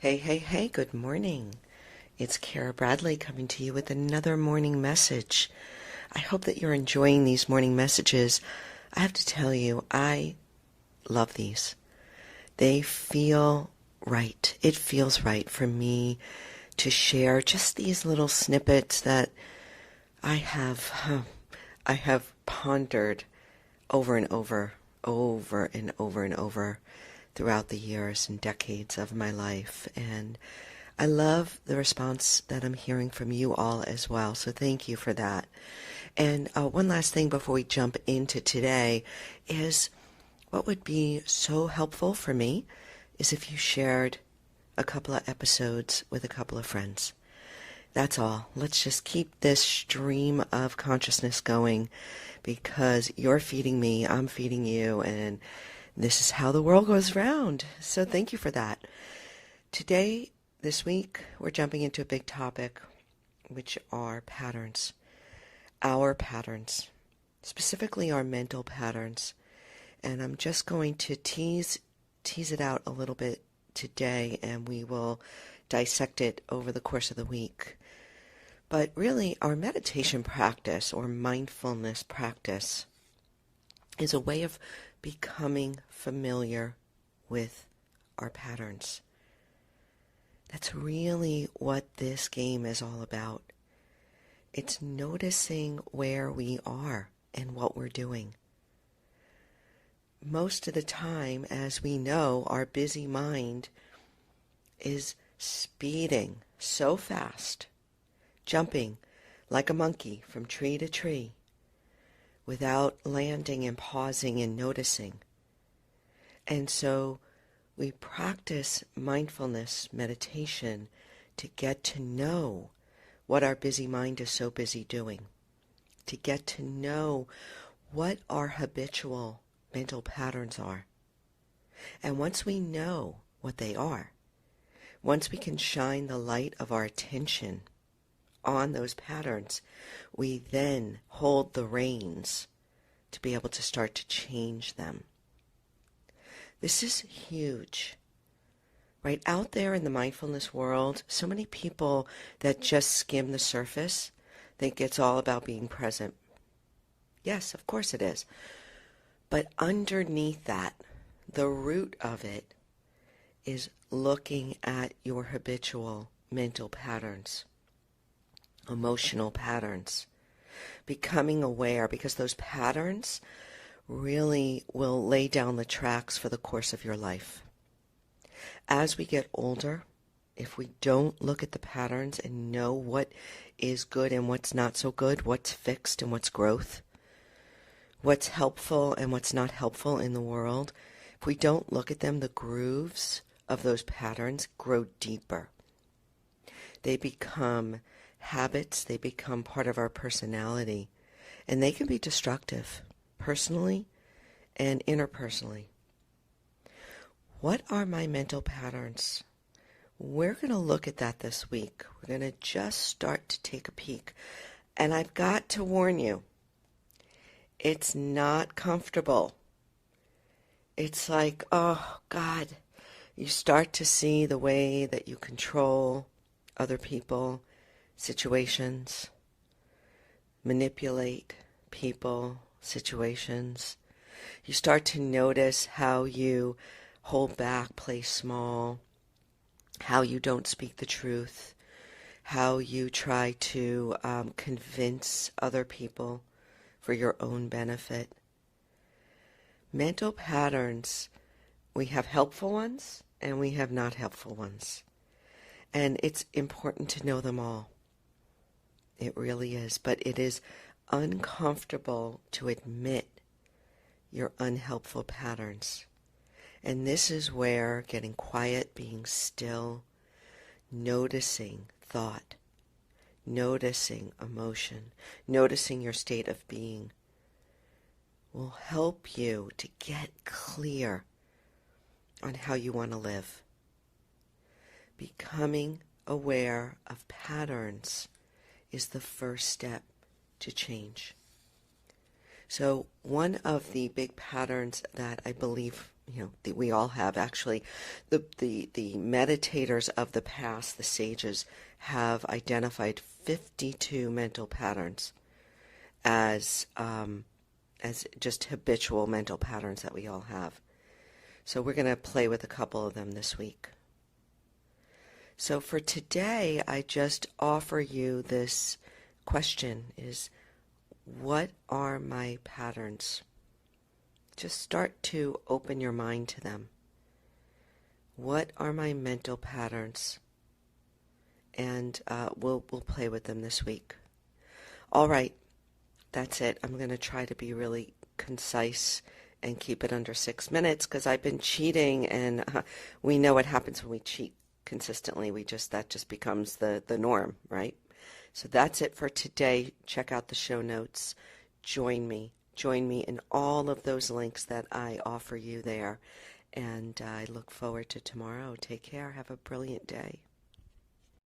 Hey, good morning. It's Cara Bradley coming to you with another morning message. I hope that you're enjoying these morning messages. I have to tell you, I love these. They feel right. It feels right for me to share just these little snippets that I have pondered over and over throughout the years and decades of my life. And I love the response that I'm hearing from you all as well. So thank you for that. And one last thing before we jump into today is what would be so helpful for me is if you shared a couple of episodes with a couple of friends. That's all. Let's just keep this stream of consciousness going because you're feeding me, I'm feeding you, and this is how the world goes round. So thank you for that. Today, this week, we're jumping into a big topic, which are patterns. Our patterns, specifically our mental patterns. And I'm just going to tease it out a little bit today, and we will dissect it over the course of the week. But really, our meditation practice or mindfulness practice is a way of becoming familiar with our patterns. That's really what this game is all about. It's noticing where we are and what we're doing. Most of the time, as we know, our busy mind is speeding so fast, jumping like a monkey from tree to tree, without landing and pausing and noticing. And so we practice mindfulness meditation to get to know what our busy mind is so busy doing, to get to know what our habitual mental patterns are. And once we know what they are, once we can shine the light of our attention on those patterns, we then hold the reins to be able to start to change them. This is huge. Right out there in the mindfulness world, so many people that just skim the surface think it's all about being present. Yes, of course it is. But underneath that, the root of it is looking at your habitual mental patterns, emotional patterns, becoming aware, because those patterns really will lay down the tracks for the course of your life. As we get older, if we don't look at the patterns and know what is good and what's not so good, what's fixed and what's growth, what's helpful and what's not helpful in the world, if we don't look at them, the grooves of those patterns grow deeper. They become habits, they become part of our personality, and they can be destructive, personally and interpersonally. What are my mental patterns? We're going to look at that this week. We're going to just start to take a peek. And I've got to warn you, it's not comfortable. It's like, oh God, you start to see the way that you control other people, situations, manipulate people, situations. You start to notice how you hold back, play small, how you don't speak the truth, how you try to convince other people for your own benefit. Mental patterns, we have helpful ones and we have not helpful ones. And it's important to know them all. It really is. But it is uncomfortable to admit your unhelpful patterns. And this is where getting quiet, being still, noticing thought, noticing emotion, noticing your state of being will help you to get clear on how you want to live. Becoming aware of patterns is the first step to change. So one of the big patterns that I believe we all have actually. The meditators of the past, the sages, have identified 52 mental patterns as just habitual mental patterns that we all have. So we're going to play with a couple of them this week. So for today, I just offer you this question is, what are my patterns? Just start to open your mind to them. What are my mental patterns? And we'll play with them this week. All right, that's it. I'm going to try to be really concise and keep it under 6 minutes because I've been cheating, and we know what happens when we cheat consistently. That just becomes the norm, right? So that's it for today. Check out the show notes. Join me in all of those links that I offer you there. And I look forward to tomorrow. Take care. Have a brilliant day.